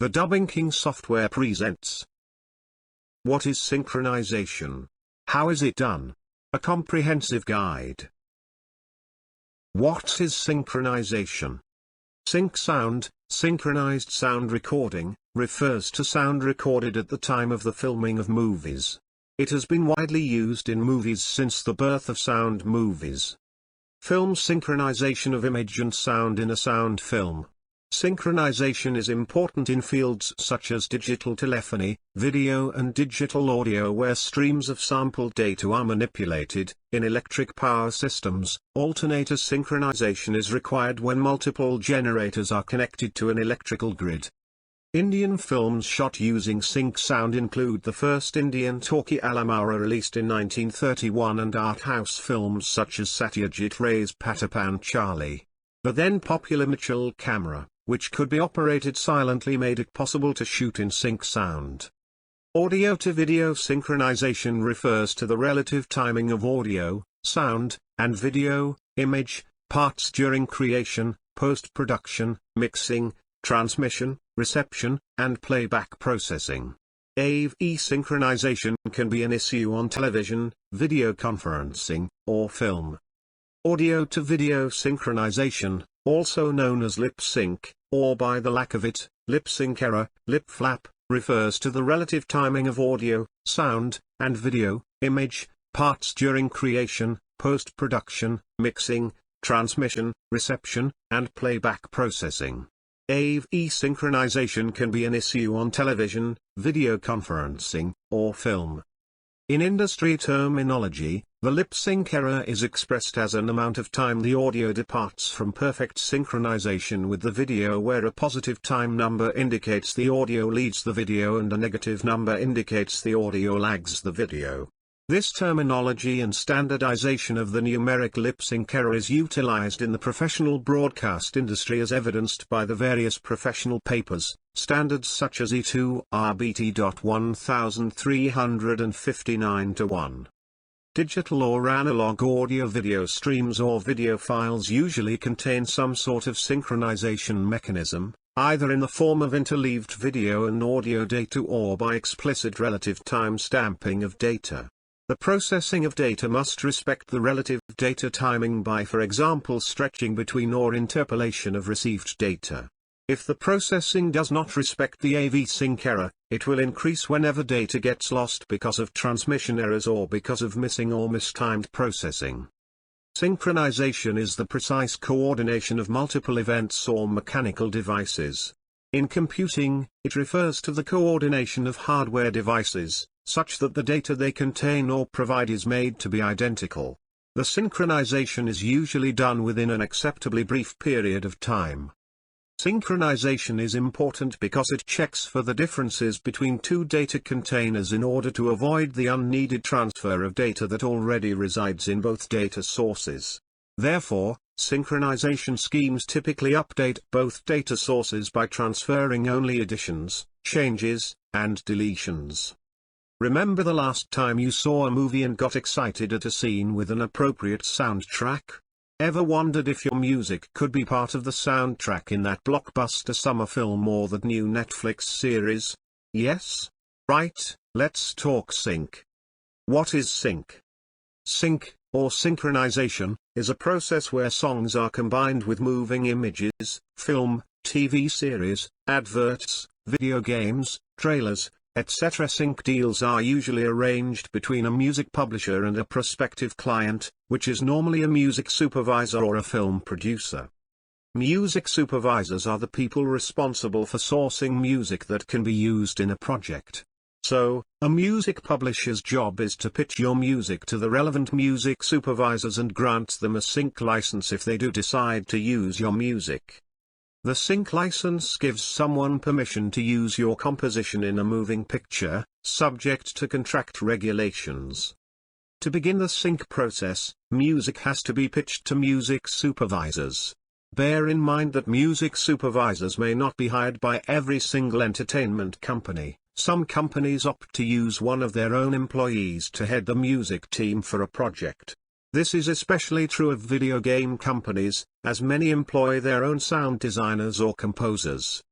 The Dubbing King software presents. What is synchronization? How is it done? A comprehensive guide. What is synchronization? Sync sound, synchronized sound recording, refers to sound recorded at the time of the filming of movies. It has been widely used in movies since the birth of sound movies. Film synchronization of image and sound in a sound film. Synchronization is important in fields such as digital telephony, video and digital audio where streams of sampled data are manipulated. In electric power systems, alternator synchronization is required when multiple generators are connected to an electrical grid. Indian films shot using sync sound include the first Indian talkie Alamara released in 1931 and art house films such as Satyajit Ray's Patappan Panchali. The then popular Mitchell camera, which could be operated silently, made it possible to shoot in sync sound. Audio-to-video synchronization refers to the relative timing of audio, sound, and video, image, parts during creation, post-production, mixing, transmission, reception, and playback processing. AV synchronization can be an issue on television, video conferencing, or film. Audio-to-video synchronization, also known as lip sync, or by the lack of it, lip sync error, lip flap, refers to the relative timing of audio, sound, and video, image, parts during creation, post-production, mixing, transmission, reception, and playback processing. AV synchronization can be an issue on television, video conferencing, or film. In industry terminology, the lip sync error is expressed as an amount of time the audio departs from perfect synchronization with the video, where a positive time number indicates the audio leads the video and a negative number indicates the audio lags the video. This terminology and standardization of the numeric lip sync error is utilized in the professional broadcast industry as evidenced by the various professional papers, standards such as E2 RBT.1359-1. Digital or analog audio-video streams or video files usually contain some sort of synchronization mechanism, either in the form of interleaved video and audio data or by explicit relative time stamping of data. The processing of data must respect the relative data timing by, for example, stretching between or interpolation of received data. If the processing does not respect the AV sync error, it will increase whenever data gets lost because of transmission errors or because of missing or mistimed processing. Synchronization is the precise coordination of multiple events or mechanical devices. In computing, it refers to the coordination of hardware devices, such that the data they contain or provide is made to be identical. The synchronization is usually done within an acceptably brief period of time. Synchronization is important because it checks for the differences between two data containers in order to avoid the unneeded transfer of data that already resides in both data sources. Therefore, synchronization schemes typically update both data sources by transferring only additions, changes, and deletions. Remember the last time you saw a movie and got excited at a scene with an appropriate soundtrack? Ever wondered if your music could be part of the soundtrack in that blockbuster summer film or that new Netflix series? Yes? Right, let's talk sync. What is sync? Sync, or synchronization, is a process where songs are combined with moving images, film, TV series, adverts, video games, trailers, etc. Sync deals are usually arranged between a music publisher and a prospective client, which is normally a music supervisor or a film producer. Music supervisors are the people responsible for sourcing music that can be used in a project. So, a music publisher's job is to pitch your music to the relevant music supervisors and grant them a sync license if they do decide to use your music. The sync license gives someone permission to use your composition in a moving picture, subject to contract regulations. To begin the sync process, music has to be pitched to music supervisors. Bear in mind that music supervisors may not be hired by every single entertainment company. Some companies opt to use one of their own employees to head the music team for a project. This is especially true of video game companies, as many employ their own sound designers or composers.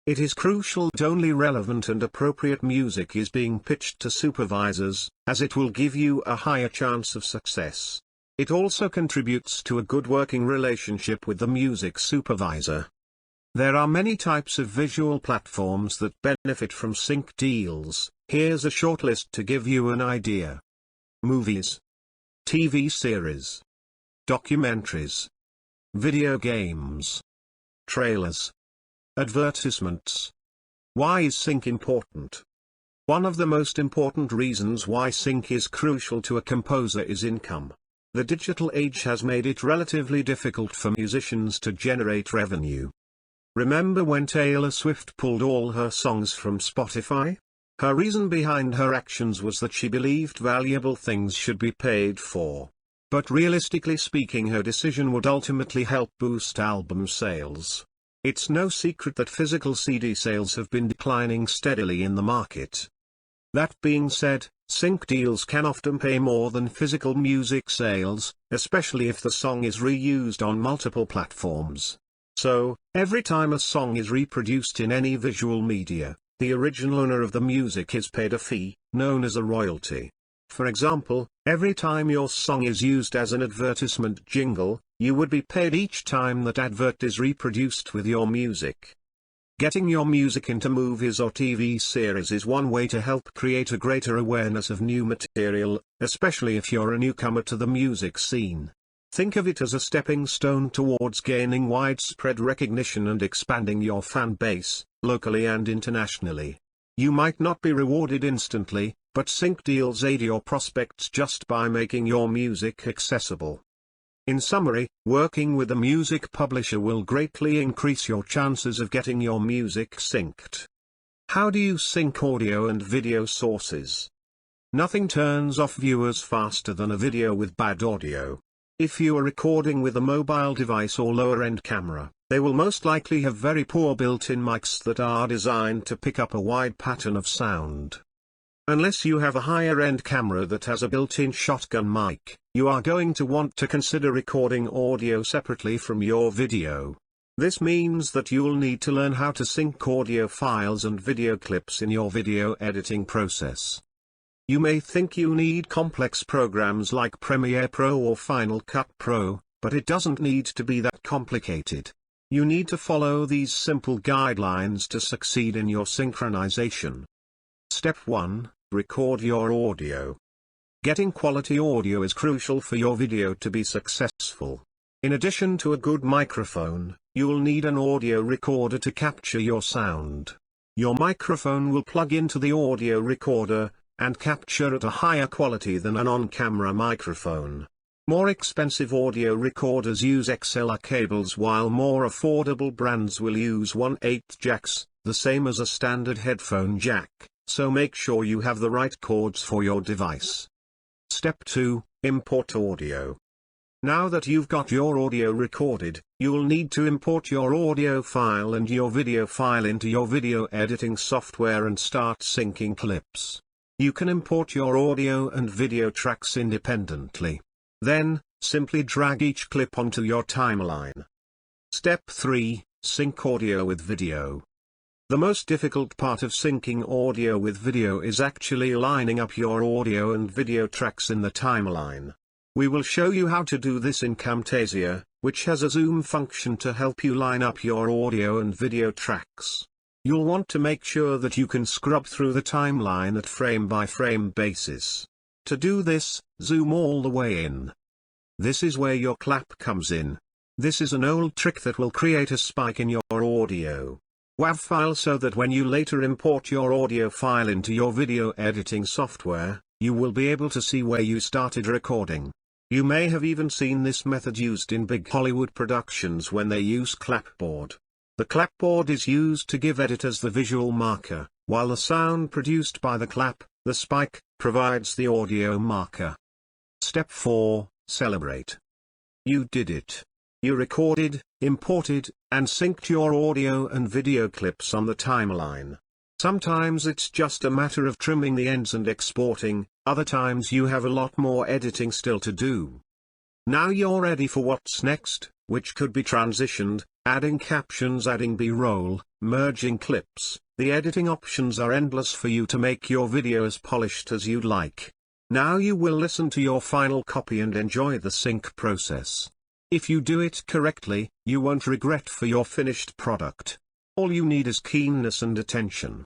It is crucial that only relevant and appropriate music is being pitched to supervisors, as it will give you a higher chance of success. It also contributes to a good working relationship with the music supervisor. There are many types of visual platforms that benefit from sync deals. Here's a short list to give you an idea. Movies, TV series, documentaries, video games, trailers, advertisements. Why is sync important? One of the most important reasons why sync is crucial to a composer is income. The digital age has made it relatively difficult for musicians to generate revenue. Remember when Taylor Swift pulled all her songs from Spotify? Her reason behind her actions was that she believed valuable things should be paid for. But realistically speaking, her decision would ultimately help boost album sales. It's no secret that physical CD sales have been declining steadily in the market. That being said, sync deals can often pay more than physical music sales, especially if the song is reused on multiple platforms. So, every time a song is reproduced in any visual media, the original owner of the music is paid a fee, known as a royalty. For example, every time your song is used as an advertisement jingle, you would be paid each time that advert is reproduced with your music. Getting your music into movies or TV series is one way to help create a greater awareness of new material, especially if you're a newcomer to the music scene. Think of it as a stepping stone towards gaining widespread recognition and expanding your fan base, locally and internationally. You might not be rewarded instantly, but sync deals aid your prospects just by making your music accessible. In summary, working with a music publisher will greatly increase your chances of getting your music synced. How do you sync audio and video sources? Nothing turns off viewers faster than a video with bad audio. If you are recording with a mobile device or lower-end camera, they will most likely have very poor built-in mics that are designed to pick up a wide pattern of sound. Unless you have a higher-end camera that has a built-in shotgun mic, you are going to want to consider recording audio separately from your video. This means that you'll need to learn how to sync audio files and video clips in your video editing process. You may think you need complex programs like Premiere Pro or Final Cut Pro, but it doesn't need to be that complicated. You need to follow these simple guidelines to succeed in your synchronization. Step 1. Record your audio. Getting quality audio is crucial for your video to be successful. In addition to a good microphone, you'll need an audio recorder to capture your sound. Your microphone will plug into the audio recorder and capture at a higher quality than an on-camera microphone. More expensive audio recorders use XLR cables, while more affordable brands will use 1/8 jacks, the same as a standard headphone jack, so make sure you have the right cords for your device. Step 2. Import audio. Now that you've got your audio recorded, you'll need to import your audio file and your video file into your video editing software and start syncing clips. You can import your audio and video tracks independently. Then, simply drag each clip onto your timeline. Step 3. Sync audio with video. The most difficult part of syncing audio with video is actually lining up your audio and video tracks in the timeline. We will show you how to do this in Camtasia, which has a zoom function to help you line up your audio and video tracks. You'll want to make sure that you can scrub through the timeline at frame-by-frame basis. To do this, zoom all the way in. This is where your clap comes in. This is an old trick that will create a spike in your audio WAV file so that when you later import your audio file into your video editing software, you will be able to see where you started recording. You may have even seen this method used in big Hollywood productions when they use clapboard. The clapboard is used to give editors the visual marker, while the sound produced by the clap, the spike, provides the audio marker. Step 4. Celebrate. You did it. You recorded, imported, and synced your audio and video clips on the timeline. Sometimes it's just a matter of trimming the ends and exporting, other times you have a lot more editing still to do. Now you're ready for what's next, which could be transitioned, Adding captions, adding B-roll, merging clips, the editing options are endless for you to make your video as polished as you'd like. Now you will listen to your final copy and enjoy the sync process. If you do it correctly, you won't regret for your finished product. All you need is keenness and attention.